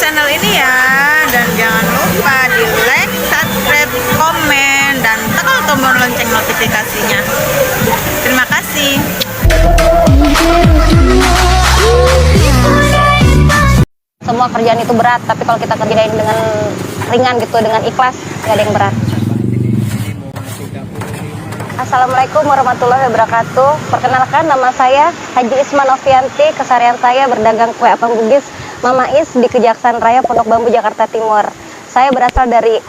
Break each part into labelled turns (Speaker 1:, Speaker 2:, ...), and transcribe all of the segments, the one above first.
Speaker 1: channel ini ya. Dan jangan lupa di like, subscribe, komen, dan tekan tombol lonceng notifikasinya. Terima kasih.
Speaker 2: Semua kerjaan itu berat, tapi kalau kita kerjain dengan ringan gitu, dengan ikhlas, nggak ada yang berat. Assalamualaikum warahmatullahi wabarakatuh. Perkenalkan, nama saya Haji Isma Novianti. Keseharian saya berdagang kue apam Bugis Mama Is di Kejaksaan Raya Pondok Bambu, Jakarta Timur. Saya berasal dari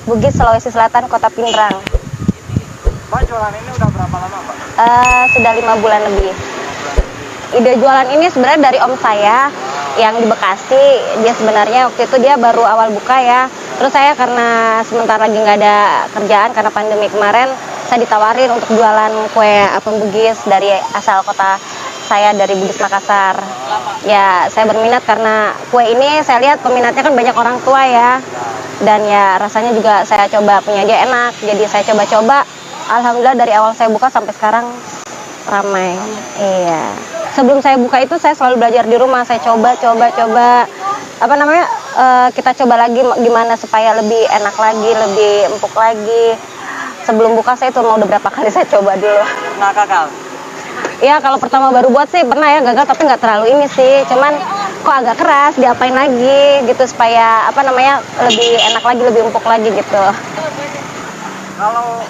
Speaker 2: Bugis, Sulawesi Selatan, Kota Pindrang.
Speaker 3: Pak, jualan ini udah berapa lama, Pak?
Speaker 2: Sudah 5 bulan lebih. Ide jualan ini sebenarnya dari om saya yang di Bekasi. Dia sebenarnya waktu itu dia baru awal buka ya. Terus saya karena sementara lagi nggak ada kerjaan karena pandemi kemarin, saya ditawarin untuk jualan kue apam Bugis dari asal kota saya, dari Bugis Makassar. Ya, saya berminat karena kue ini saya lihat peminatnya kan banyak orang tua ya. Dan ya rasanya juga saya coba punya dia enak. Jadi saya coba-coba. Alhamdulillah dari awal saya buka sampai sekarang ramai. Iya. Sebelum saya buka itu saya selalu belajar di rumah. Saya coba. Kita coba lagi gimana supaya lebih enak lagi, lebih empuk lagi. Sebelum buka saya itu udah berapa kali saya coba dulu.
Speaker 3: Nah, gagal.
Speaker 2: Iya, kalau pertama baru buat sih pernah ya gagal, tapi nggak terlalu ini sih. Cuman kok agak keras, diapain lagi gitu supaya lebih enak lagi, lebih empuk lagi gitu.
Speaker 3: Kalau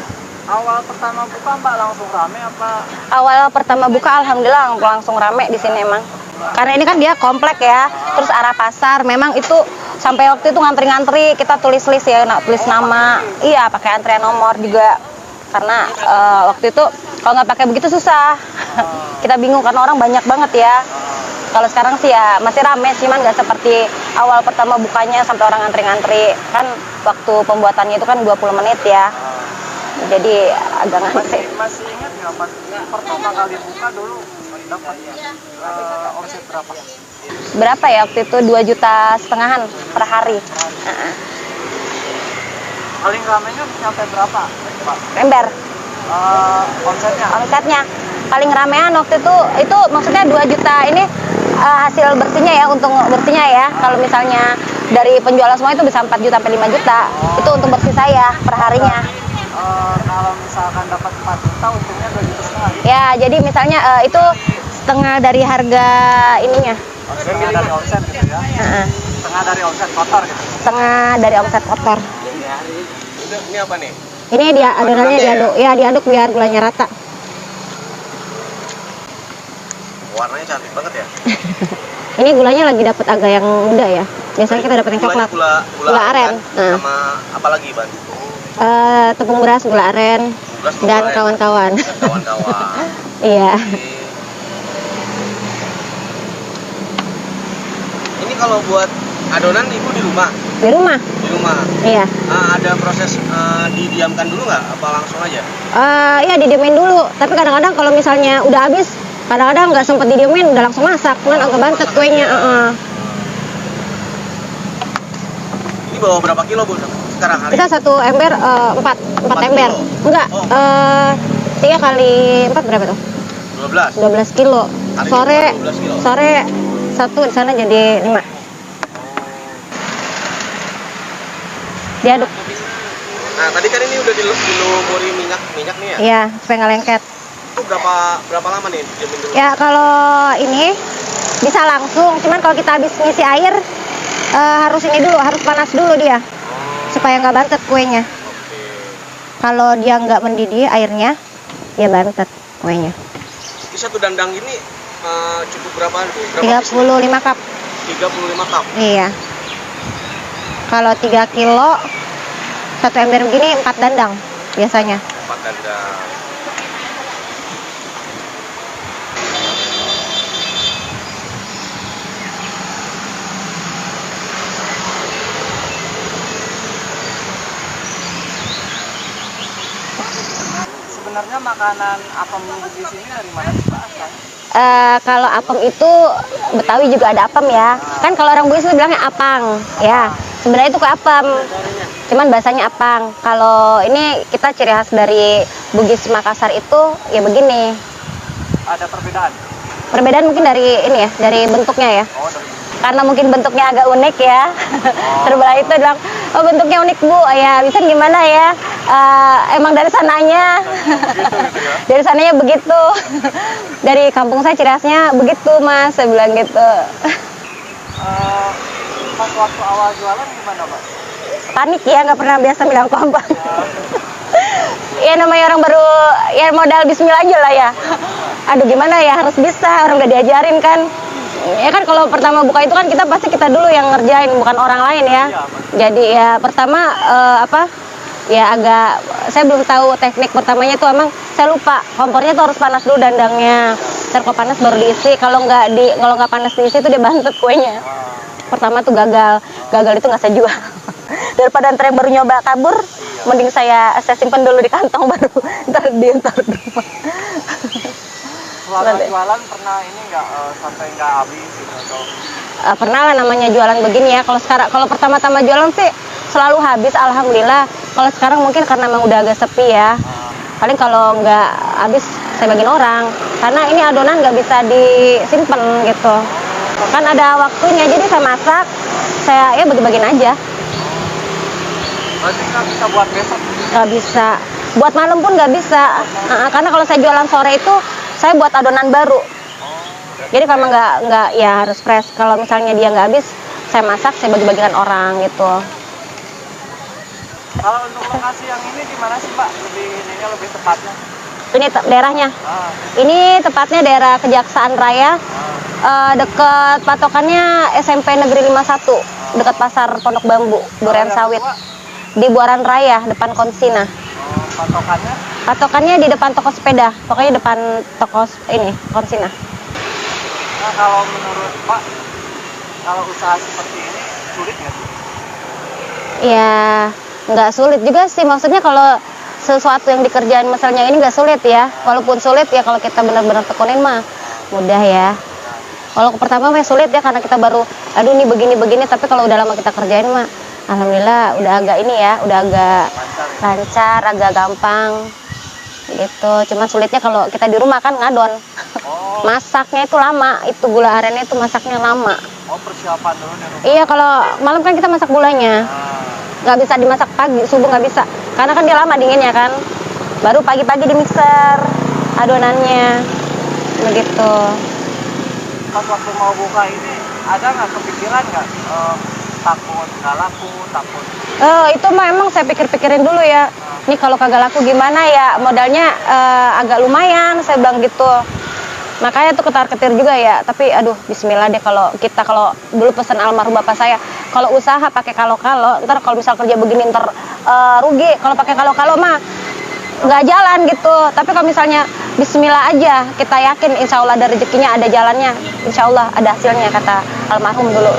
Speaker 3: awal pertama buka, Mbak, langsung rame apa?
Speaker 2: Awal pertama buka alhamdulillah langsung rame di sini emang. Karena ini kan dia komplek ya, terus arah pasar, memang itu sampai waktu itu ngantri-ngantri, kita tulis list ya, tulis nama, iya pakai antrian nomor juga, karena waktu itu kalau nggak pakai begitu susah, kita bingung karena orang banyak banget ya. Kalau sekarang sih ya masih rame, cuman nggak seperti awal pertama bukanya sampai orang ngantri-ngantri, kan waktu pembuatannya itu kan 20 menit ya, jadi agak ngantri.
Speaker 3: Masih ingat nggak pas pertama kali buka dulu dapat omset berapa?
Speaker 2: Berapa ya waktu itu 2,5 juta per hari.
Speaker 3: Paling ramenya sampai berapa, Pak?
Speaker 2: Ember.
Speaker 3: Omsetnya?
Speaker 2: Paling ramean waktu itu maksudnya 2 juta ini hasil bersihnya ya, untung bersihnya ya. Kalau misalnya dari penjualan semua itu bisa 4 juta sampai 5 juta. Itu untuk bersih saya per harinya.
Speaker 3: Kalau misalkan dapat 4 juta, untungnya 2,5 juta.
Speaker 2: Ya, jadi misalnya itu setengah dari harga ininya.
Speaker 3: Setengah dari omset gitu ya? Setengah dari omset kotor gitu?
Speaker 2: Setengah dari omset kotor.
Speaker 3: Ini apa nih?
Speaker 2: Ini dia adonannya diaduk, ya diaduk biar gulanya rata.
Speaker 3: Warnanya cantik banget ya?
Speaker 2: Ini gulanya lagi dapat agak yang muda ya. Biasanya kita dapat yang coklat. Gula aren.
Speaker 3: Kan? Sama apa lagi, Ban?
Speaker 2: Tepung beras, gula aren, dan kawan-kawan. Iya.
Speaker 3: Ini kalau buat adonan ibu di rumah?
Speaker 2: Di rumah.
Speaker 3: Di rumah.
Speaker 2: Iya.
Speaker 3: Ada proses didiamkan dulu nggak? Apa langsung aja?
Speaker 2: Iya didiamin dulu. Tapi kadang-kadang kalau misalnya udah habis, kadang-kadang nggak sempet didiamin, udah langsung masak. Kan agak bantet kuenya.
Speaker 3: Ini bawa berapa kilo, Bu, sekarang hari?
Speaker 2: Kita satu ember 4 ember.
Speaker 3: Kilo?
Speaker 2: Enggak. 3 kali 4 berapa tuh? 12 kilo.
Speaker 3: Hari
Speaker 2: Sore
Speaker 3: 12 kilo.
Speaker 2: sore satu di sana jadi 5. Diaduk.
Speaker 3: Nah, tadi kan ini udah dilumuri minyak nih ya?
Speaker 2: Iya, supaya nggak lengket.
Speaker 3: Itu berapa lama nih diamin dulu?
Speaker 2: Ya kalau ini bisa langsung, cuman kalau kita habis ngisi air harus panas dulu dia supaya nggak bantet kuenya. Kalau dia nggak mendidih airnya, ya bantet kuenya.
Speaker 3: Ini satu dandang ini cukup berapa?
Speaker 2: 35 cup.
Speaker 3: 35 cup.
Speaker 2: Iya. Kalau 3 kilo satu ember begini 4 dandang biasanya.
Speaker 3: 4 dandang. Sebenarnya makanan apam Bugis ini dari mana sih, Pak?
Speaker 2: Kalau apem itu Betawi juga ada apem ya. Kan kalau orang Bugis itu bilangnya apang ya. Sebenarnya itu kue apem. Cuman bahasanya apang. Kalau ini kita ciri khas dari Bugis Makassar itu ya begini.
Speaker 3: Ada perbedaan?
Speaker 2: Perbedaan mungkin dari ini ya, dari bentuknya ya.
Speaker 3: Oh, dari
Speaker 2: karena mungkin bentuknya agak unik ya. Sebelah itu bilang, oh bentuknya unik Bu, ya bisa gimana ya? Emang dari sananya, dari sananya begitu. Dari kampung saya ciri khasnya begitu Mas, saya bilang gitu.
Speaker 3: Pas waktu awal jualan gimana Pak?
Speaker 2: Panik ya, nggak pernah biasa bilang kompak. Ya namanya orang baru, ya modal bismillah aja lah ya. Aduh gimana ya, harus bisa, orang udah diajarin kan. Ya kan kalau pertama buka itu kan kita dulu yang ngerjain, bukan orang lain ya. Jadi ya pertama ya agak, saya belum tahu teknik pertamanya itu, emang saya lupa kompornya tuh harus panas dulu dandangnya. Ntar kalau panas baru diisi, kalau nggak panas diisi itu dia bantet kuenya. Pertama tuh gagal itu nggak saya jual. Daripada ntar yang baru nyoba kabur, mending saya simpen dulu di kantong baru ntar di rumah.
Speaker 3: Selama jualan pernah ini nggak sampai nggak habis gitu atau?
Speaker 2: Pernah lah, namanya jualan begini ya. Kalau pertama-tama jualan sih selalu habis, alhamdulillah. Kalau sekarang mungkin karena memang udah agak sepi ya. Paling kalau nggak habis saya bagiin orang, karena ini adonan nggak bisa disimpan gitu. Kan ada waktunya, jadi saya masak, saya ya bagi-bagiin aja.
Speaker 3: Berarti nggak bisa buat besok?
Speaker 2: Nggak bisa. Buat malam pun nggak bisa. Karena kalau saya jualan sore itu, saya buat adonan baru. Jadi kalau nggak ya harus fresh. Kalau misalnya dia nggak habis, saya masak, saya bagi-bagikan orang gitu.
Speaker 3: Kalau untuk lokasi yang ini di mana sih Pak? Lebih tepatnya?
Speaker 2: Ini daerahnya. Ini tepatnya daerah Kejaksaan Raya. Dekat patokannya SMP Negeri 51, dekat Pasar Pondok Bambu, Durian Sawit. Di Buaran Raya, depan Konsina.
Speaker 3: Patokannya?
Speaker 2: Patokannya di depan toko sepeda, pokoknya depan toko ini, Konsina.
Speaker 3: Nah kalau menurut Pak, kalau usaha seperti ini sulit nggak sih?
Speaker 2: Ya, nggak sulit juga sih, maksudnya kalau sesuatu yang dikerjain misalnya ini nggak sulit ya. Walaupun sulit ya, kalau kita benar-benar tekunin mah mudah ya. Kalau pertama mah sulit ya, karena kita baru, aduh ini begini-begini, tapi kalau udah lama kita kerjain mah alhamdulillah udah agak ini ya, udah agak lancar, agak gampang gitu. Cuman sulitnya kalau kita di rumah kan ngadon. Masaknya itu lama, itu gula arennya itu masaknya lama.
Speaker 3: Oh, persiapan dulu di rumah.
Speaker 2: Iya, kalau malam kan kita masak gulanya. Nggak bisa dimasak pagi, subuh nggak bisa. Karena kan dia lama dinginnya kan. Baru pagi-pagi di mixer adonannya. Begitu.
Speaker 3: Pas waktu mau buka ini, ada nggak kepikiran nggak takut nggak laku, takut?
Speaker 2: Itu mah emang saya pikir-pikirin dulu ya. Ini kalau kagak laku gimana ya, modalnya agak lumayan, saya bilang gitu. Makanya tuh ketar-ketir juga ya, tapi aduh bismillah deh, kalau dulu pesan almarhum bapak saya, kalau usaha pakai kalau-kalau, ntar kalau misal kerja begini ntar rugi. Kalau pakai kalau-kalau mah nggak jalan gitu. Tapi kalau misalnya bismillah aja, kita yakin insya Allah ada rezekinya, ada jalannya, insya Allah ada hasilnya, kata almarhum dulu.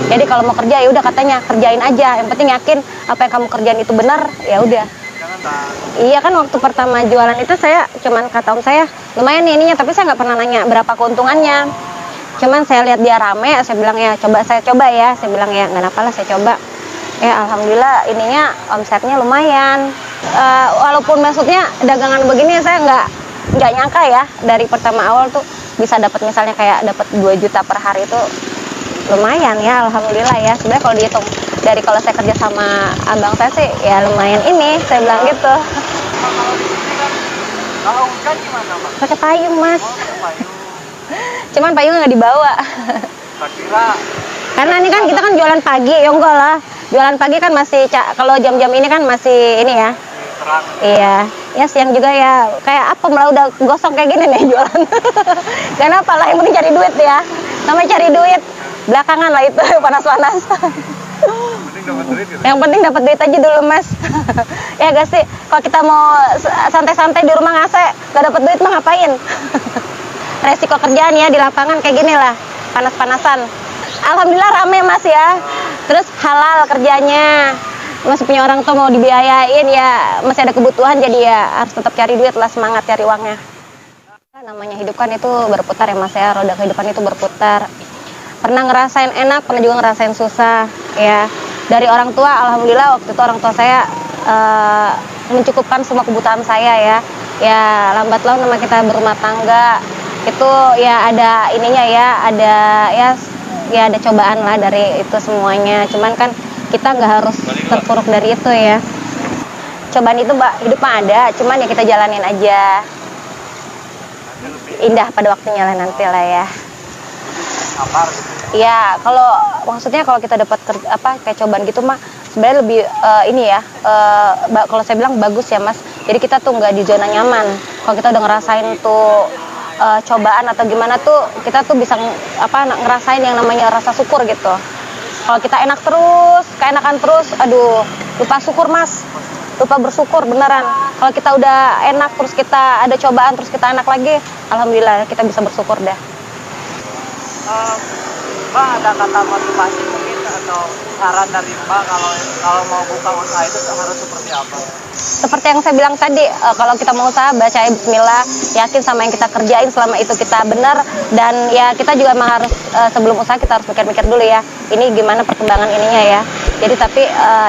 Speaker 2: Jadi kalau mau kerja ya udah, katanya kerjain aja, yang penting yakin apa yang kamu kerjain itu benar, ya udah. Iya kan, waktu pertama jualan itu saya cuman kata om saya, lumayan nih ininya, tapi saya nggak pernah nanya berapa keuntungannya. Cuman saya lihat dia rame, saya bilang ya saya coba ya, saya bilang ya nggak apa-apa lah, saya coba. Ya alhamdulillah ininya omsetnya lumayan. Walaupun maksudnya dagangan begini saya nggak nyangka ya, dari pertama awal tuh bisa dapat misalnya kayak dapat 2 juta per hari itu lumayan ya, alhamdulillah ya. Sebenarnya kalau dihitung dari kalau saya kerja sama abang saya sih ya lumayan ini, saya bilang gitu.
Speaker 3: Kalau di sini kan, kalau hujan gimana Pak?
Speaker 2: Pakai payung Mas.
Speaker 3: Payung.
Speaker 2: Cuman payungnya nggak dibawa.
Speaker 3: Tak kira.
Speaker 2: Karena ini kan kita kan jualan pagi, ya enggak lah. Jualan pagi kan masih, kalau jam-jam ini kan masih ini ya.
Speaker 3: Terang.
Speaker 2: Iya, ya siang juga ya. Kayak apa malah udah gosong kayak gini nih jualan. Kenapa lah, yang penting cari duit ya. Namanya cari duit. Belakangan lah itu panas-panas.
Speaker 3: Penting dapat duit gitu.
Speaker 2: Yang penting dapat duit aja dulu Mas. Ya gak sih, kalau kita mau santai-santai di rumah ngasih gak dapat duit mah ngapain? Resiko kerjaan ya di lapangan kayak gini lah, panas-panasan. Alhamdulillah rame Mas ya. Terus halal kerjanya, masih punya orang tua mau dibiayain ya, masih ada kebutuhan, jadi ya harus tetap cari duit lah, semangat cari uangnya. Namanya hidup kan itu berputar ya Mas ya, roda kehidupan itu berputar. Pernah ngerasain enak, pernah juga ngerasain susah ya. Dari orang tua, alhamdulillah waktu itu orang tua saya mencukupkan semua kebutuhan saya ya. Ya lambat laun nama kita berumah tangga itu ya ada ininya ya, ada ya ya ada cobaan lah dari itu semuanya. Cuman kan kita nggak harus terpuruk dari itu ya. Cobaan itu Mbak, hidup mah ada, cuman ya kita jalanin aja. Indah pada waktunya lah nanti lah ya.
Speaker 3: Sabar gitu.
Speaker 2: Ya, kalau maksudnya kalau kita dapat kayak cobaan gitu mah sebenarnya lebih ini ya, kalau saya bilang bagus ya Mas. Jadi kita tuh nggak di zona nyaman. Kalau kita udah ngerasain tuh cobaan atau gimana tuh, kita tuh bisa ngerasain yang namanya rasa syukur gitu. Kalau kita enak terus, keenakan terus, aduh, lupa syukur Mas. Lupa bersyukur beneran. Kalau kita udah enak terus kita ada cobaan terus kita enak lagi, alhamdulillah kita bisa bersyukur dah.
Speaker 3: Mbak ada kata motivasi mungkin atau saran dari Mbak kalau mau buka usaha itu harus seperti apa?
Speaker 2: Seperti yang saya bilang tadi, kalau kita mau usaha baca bismillah, yakin sama yang kita kerjain selama itu kita benar, dan ya kita juga memang harus sebelum usaha kita harus mikir-mikir dulu ya, ini gimana perkembangan ininya ya. Jadi tapi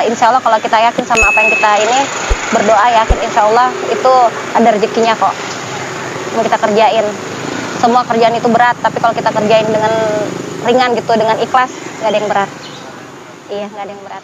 Speaker 2: insya Allah kalau kita yakin sama apa yang kita ini, berdoa yakin insya Allah itu ada rezekinya kok. Mau kita kerjain, semua kerjaan itu berat, tapi kalau kita kerjain dengan ringan gitu, dengan ikhlas, nggak ada yang berat. Iya, nggak ada yang berat.